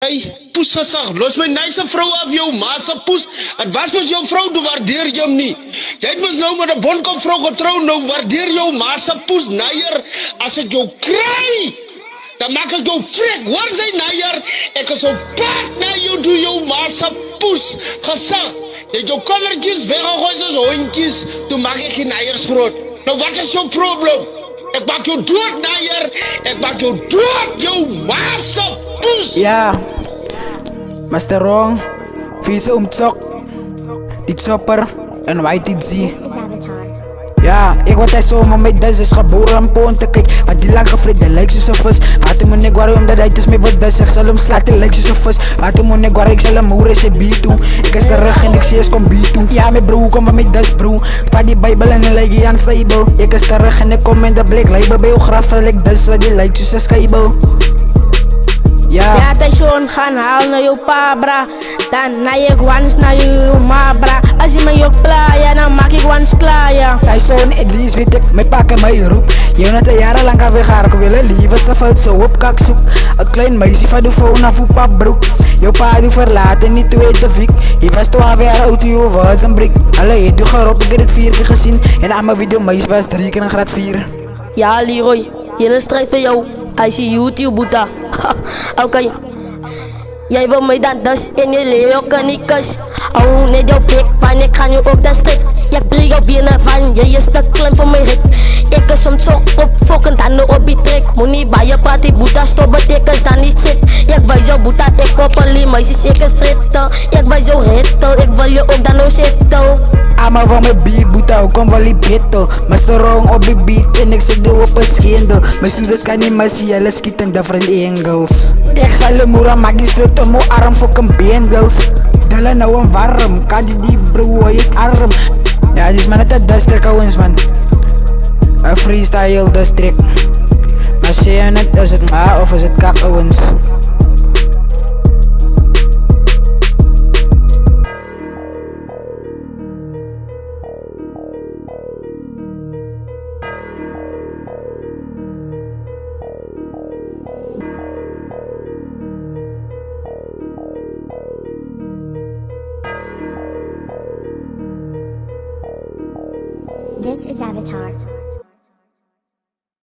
Hey, poes gesag, los my nice vrou af jou ma se poes. En was mos jou vrou, toe waardeer jy hom nie. Jy het mos nou met 'n bonkom vrou getrou, nou waardeer jou ma se poes naier as ek jou kry. Dan maak ek jou frik, hoor sy naier. Ek is op pad na jou toe jou ma se poes gesag. Jy het jou kindertjies weggegooi soos hondjies, toe maak ek die naiersbrood. Nou wat is jou probleem? Ek maak jou dood naier, ek maak jou dood jou ma se poes. Ja, Master Wrong, Vieze Umzok, die Chopper en Whitey G. Ja, ik word hij zomaar met deze is geboren aan poon te kijk. Want die lang gevrede lijkt zo'n vis. Wat hem moet ik waarom omdat hij is mee wat dus. Ik zal hem slaten lijkt zo'n vis. Wat hem moet ik waar ik zal hem horen ze beat toe. Ik is terug en ik zie eens kom beat toe. Ja, mijn bro, kom maar met dus bro. Van die Bijbel en een lijkt aan stable. Ik is terug en ik kom in de blik. Lijkt biograf en ik dus die lijkt zo'n skybel. Ja, Tyson, gaan haal naar jou pa, bra. Dan na je gwans naar jou ma, bra. Als je me jou playa, dan maak ik gwans klaar, ja. Tyson, het liefst weet ik, mijn pakken mij roep. Je net een jarenlang gaan we gaan, ik wil een lieve saffout zo op kak zoek. Een klein meisje van de phone af op papbroek. Jouw pa die verlaten, niet te weten viek. Je was 12 jaar oud, je was een brik. Alle heeft u gerop, ik heb het 4 keer gezien. En aan mijn video meisje was 3 keer een graad 4. Ja, Leroy, jullie strijd voor jou. Hij is YouTube, boeta. Oké. Jij wil mij dan dus in je leeuw kan niet kus. Oh, net jouw blik, van ik ga nu ook dan strik. Ik breek jou binnen van, je is te klein voor mij rik. Ik is soms zo op fokken dan op die trek. Moet niet bij je praten, boeta, stop betekent dan niet shit. Ik wijs jou boeta, ik koppelie, meisjes, ik is stritten. Ik wijs jou hittel, ik wil je ook dan nou zitten. Ama van mijn beat, boeta, kom wel die bittel. Master Wrong op die beat en ik zit er op een schendel. Mijn students kan niet meer zien, jullie schieten different angles. Ik zal de moera maak die slot om mijn arm voor een bengels. Dala nou een warm, kan die bro, hij is arm. Ja, dit is maar net een duster ouwens man. Een freestyle district. Maar zie je net, is het ma of is het kak ouwens? This is Avatar.